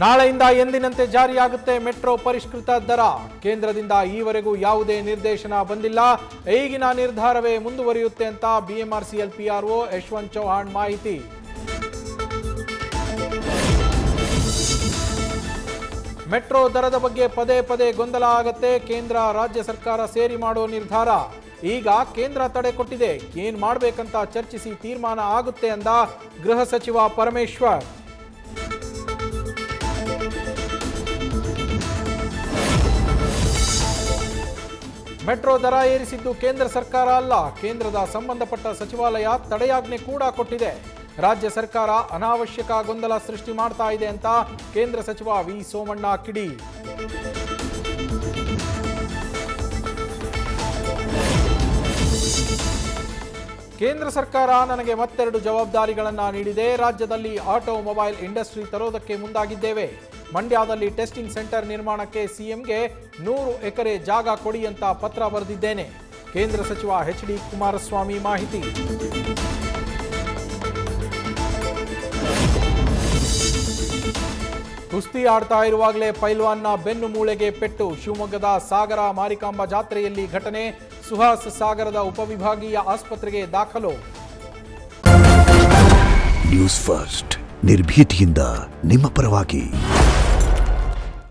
ನಾಳೆಯಿಂದ ಎಂದಿನಂತೆ ಜಾರಿಯಾಗುತ್ತೆ ಮೆಟ್ರೋ ಪರಿಷ್ಕೃತ ದರ. ಕೇಂದ್ರದಿಂದ ಈವರೆಗೂ ಯಾವುದೇ ನಿರ್ದೇಶನ ಬಂದಿಲ್ಲ. ಈಗಿನ ನಿರ್ಧಾರವೇ ಮುಂದುವರಿಯುತ್ತೆ ಅಂತ ಬಿಎಂಆರ್ಸಿಎಲ್ ಪಿಆರ್ಒ ಯಶವಂತ್ ಚೌಹಾಣ್ ಮಾಹಿತಿ. ಮೆಟ್ರೋ ದರದ ಬಗ್ಗೆ ಪದೇ ಪದೇ ಗೊಂದಲ ಆಗತ್ತೆ. ಕೇಂದ್ರ ರಾಜ್ಯ ಸರ್ಕಾರ ಸೇರಿ ಮಾಡೋ ನಿರ್ಧಾರ. ಈಗ ಕೇಂದ್ರ ತಡೆ ಕೊಟ್ಟಿದೆ. ಏನ್ ಮಾಡಬೇಕಂತ ಚರ್ಚಿಸಿ ತೀರ್ಮಾನ ಆಗುತ್ತೆ ಅಂದ ಗೃಹ ಸಚಿವ ಪರಮೇಶ್ವರ್. ಮೆಟ್ರೋ ದರ ಏರಿಸಿದ್ದು ಕೇಂದ್ರ ಸರ್ಕಾರ ಅಲ್ಲ, ಕೇಂದ್ರದ ಸಂಬಂಧಪಟ್ಟ ಸಚಿವಾಲಯ ತಡೆಯಾಜ್ಞೆ ಕೂಡ ಕೊಟ್ಟಿದೆ. ರಾಜ್ಯ ಸರ್ಕಾರ ಅನಾವಶ್ಯಕ ಗೊಂದಲ ಸೃಷ್ಟಿ ಮಾಡ್ತಾ ಇದೆ ಅಂತ ಕೇಂದ್ರ ಸಚಿವ ವಿ ಸೋಮಣ್ಣ ಕಿಡಿ. ಕೇಂದ್ರ ಸರ್ಕಾರ ನನಗೆ ಮತ್ತೆರಡು ಜವಾಬ್ದಾರಿಗಳನ್ನು ನೀಡಿದೆ. ರಾಜ್ಯದಲ್ಲಿ ಆಟೋಮೊಬೈಲ್ ಇಂಡಸ್ಟ್ರಿ ತರೋದಕ್ಕೆ ಮುಂದಾಗಿದ್ದೇವೆ. ಮಂಡ್ಯದಲ್ಲಿ ಟೆಸ್ಟಿಂಗ್ ಸೆಂಟರ್ ನಿರ್ಮಾಣಕ್ಕೆ ಸಿಎಂಗೆ 100 ಎಕರೆ ಜಾಗ ಕೊಡಿ ಅಂತ ಪತ್ರ ಬರೆದಿದ್ದೇನೆ. ಕೇಂದ್ರ ಸಚಿವ ಎಚ್.ಡಿ. ಕುಮಾರಸ್ವಾಮಿ ಮಾಹಿತಿ. ಕುಸ್ತಿ ಆಡ್ತಾ ಇರುವಾಗಲೇ ಪೈಲ್ವಾನ್ನ ಬೆನ್ನು ಮೂಳೆಗೆ ಪೆಟ್ಟು. ಶಿವಮೊಗ್ಗದ ಸಾಗರ ಮಾರಿಕಾಂಬಾ ಜಾತ್ರೆಯಲ್ಲಿ ಘಟನೆ. ಸುಹಾಸ್ ಸಾಗರದ ಉಪವಿಭಾಗೀಯ ಆಸ್ಪತ್ರೆಗೆ ದಾಖಲು. ನ್ಯೂಸ್ ಫಸ್ಟ್ ನಿರ್ಭೀತಿಯಿಂದ ನಿಮ್ಮ ಪರವಾಗಿ.